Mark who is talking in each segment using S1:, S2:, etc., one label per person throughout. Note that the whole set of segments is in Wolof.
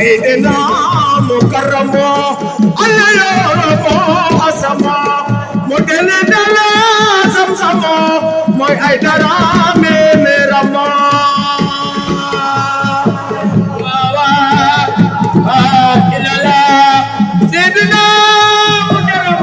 S1: سيدنا مكرم الله يرحمه أسمى مدل دلا سمسم موي أي درامي مرمى سيدنا مكرم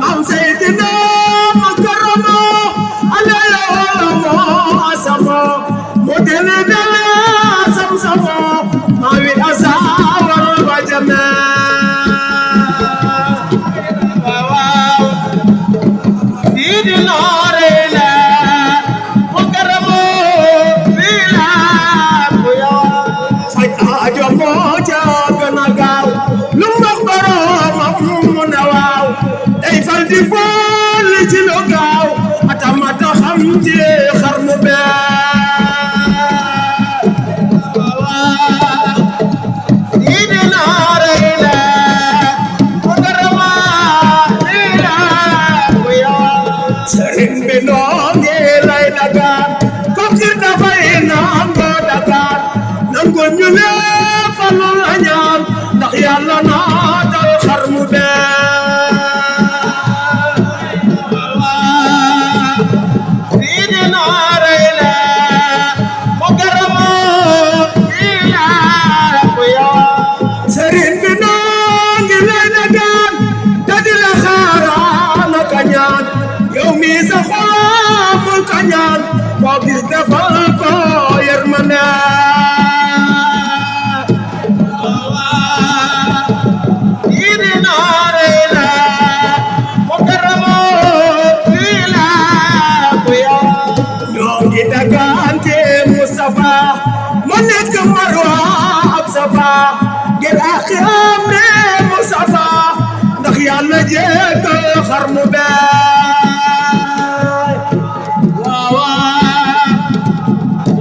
S1: مام سيدنا مكرم الله يرحمه أسمى مدل دلا سمسم موي أساور وجمال yàlla naa dal xar mu dee Sidina Rayla mo garamo ila ko yow sëriñ bi noo ngi lay dagaan te di la xaaraan ak ñaan yow mi sa xol ka ñaan koo gis defal ko yërmande dagante Mustafa mo nekk Marwa ab Safa ngir akhiram ne Mustafa ndax yàlla jéggal xarnu bee waaw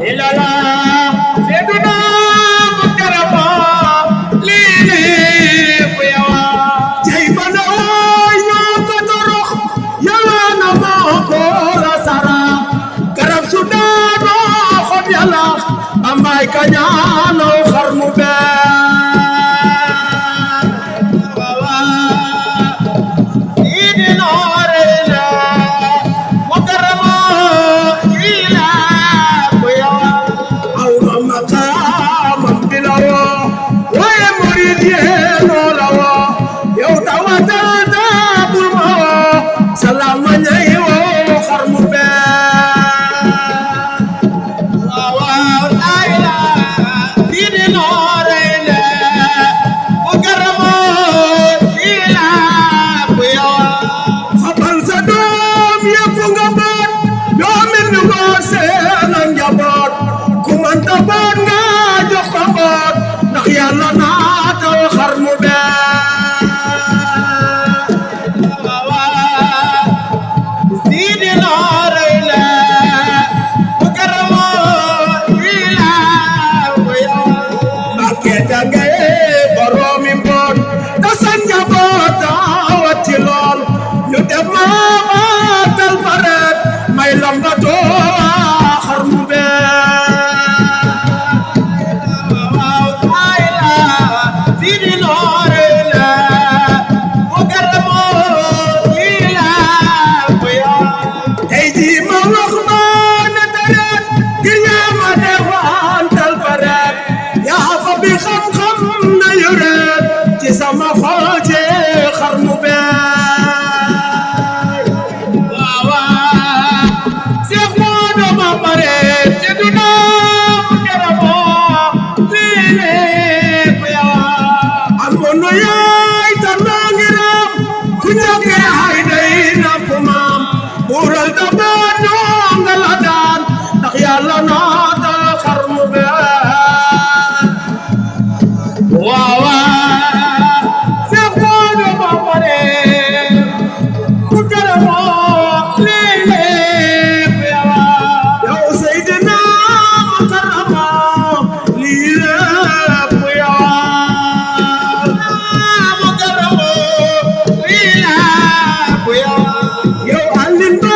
S1: ilala Seydina Mukarrama lii fu yawa jey bana wooy ñoo ko torox yàlla na moo ko la sara garab su daanoo xob yàlla ambaay ka ñaanoo xarnu bee Sidina Rayla Mukarrama ila ko yawa aw ma maqaamam bi la woo waaye murid yeenoo la woo yow tawatal taabul ma woo salaam ma ñay woo xarnu bee yàlla naatal xarnu bee Sidina Rayla Mukarrama ila ko yow Mbakke dangaye boroomi mboot ta sa njaboot wati lool ñu def maatal baret may lambatoo xarnu bee Sidina Rayla Mukarrama ila ko yow tey jii ma wax ma ne tareet gi ñaama defantal baret yaa fa bi xam-xam na yoreet ci sama xol ci xarnu bee waaw Seex Moodu ma bare Sidina Mukarrama no yaay tan ngiram ku ñoke hay day napp maam bural da ba ñongala daan ndax yàlla naatal xarnu bee waaw Seex Moodu ma bare Mukarrama yow Seydina Mukarrama lii yow andin ba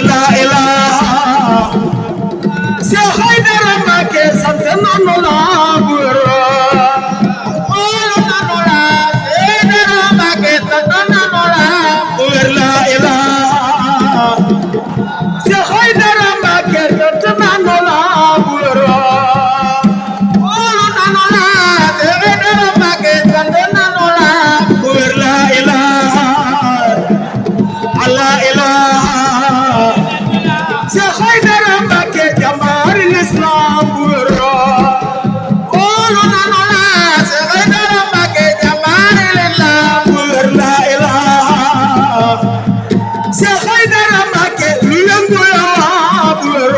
S1: La Cheikh Aïdara Mbacké sant nanu la bu wér wóolu nanu la Cheikh Aïdara Mbacké sant nanu la bu wér la ilaha la ilaha Cheikh Aïdara Mbacké jàmbaari l'islam bu wér wóolu nanu la Cheikh Aïdara Mbacké jàmbaari l'islam bu wér la ilaha Cheikh Aïdara Mbacké lu yëngu yaa bu wér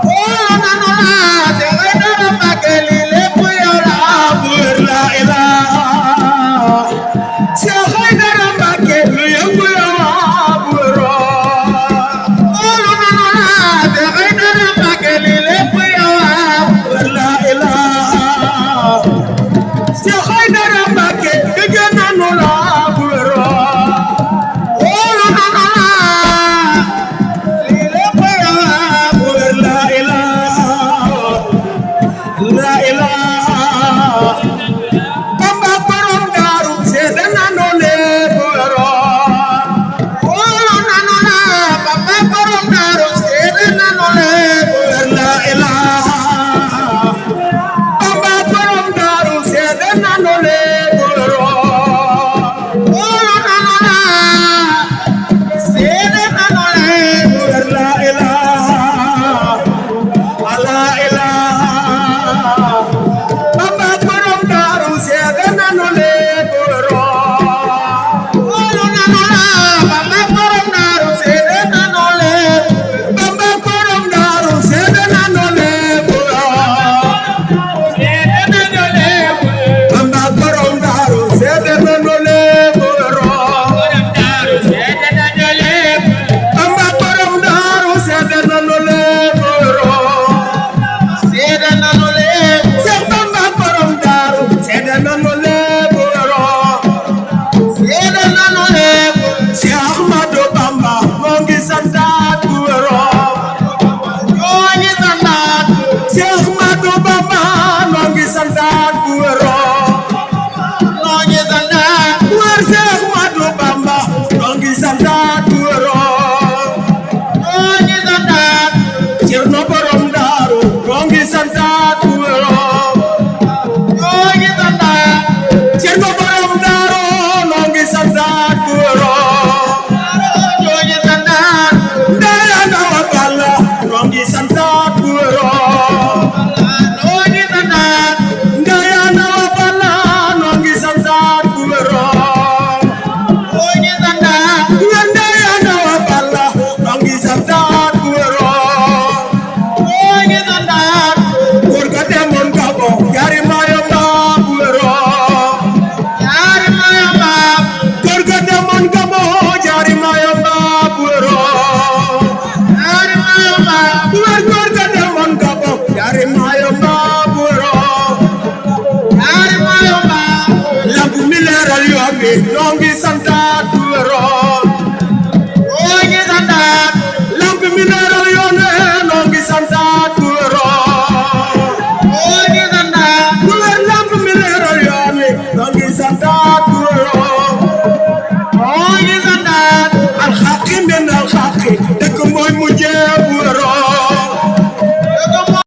S1: wóolu nanu la Cheikh Aïdara Mbacké li lépp yow la bu wér la ilaha Cheikh Aïdara Mbacké lu yëngu yaa bu wér wóolu nanu la Cheikh Aïdara Mbacké li lépp yow la bu wér la ilaha Cheikh Aïdara Mbacké dëgg nanu la bu wér wóolu nanu la li lépp yow la bu wér la ilaha la ilaha Bamba borom Daaru seede nanu le bu wér wóolu nanu la Bamba borom Daaru seede nanu le bu wér la ilaha Bamba borom Daaru seede nanu le bu wér wóolu nanu la seede nanu le bu wér la ilaha la ilaha Bamba borom Daaru seede nanu le bu wér wóolu nanu la Bamba borom Daaru seede nanu le Bamba borom Daaru seede nanu le bu wér Bamba borom Daaru seede nanu le bu wér Bamba borom Daaru seede nanu le bu wér seede nanu le Cheikh Bamba borom Daaru seede nanu le bu wér seede nanu le Cheikh Ahmadou Bamba moo ngi santaat bu wér ñoo ngi santaat Cheikh Ahmadou Bamba moo ngi santaat bu wér noo ngi santaat wér Cheikh Ahmadou Bamba moo ngi santaat bu wér ñoo ngi santaat Cerno borom Daaru moo ngi santaat bu wér ñoo ngi santaat Cerno borom Daaru moo ngi santaat bu wér ñoo ngi santaat Ndaya Nawa Balla moo ngi santaat bu wér ñoo ngi santaat Ndaya Nawa Balla moo ngi santaat bu wér ñoo ngi santaat Ndaya Nawa Balla moo ngi santaat bu wér ñoo ngi santaat góor ga demoon Gabon jaari Mayomba bu wér jaari Mayomba góor ga demoon Gabon jaari Mayomba bu wér jaari Mayomba wér góor ga demoon Gabon jaari Mayomba bu wér jaari Mayomba lampu mi leeral yoon wi ñoo ngi santaat bu wér ñoo ngi santaat lampu mi leeral yoon wi ñoo ngi santaat bu wér ñoo ngi santaat bu wér lampu mi leeral yoon wi ñoo ngi santaat bu wér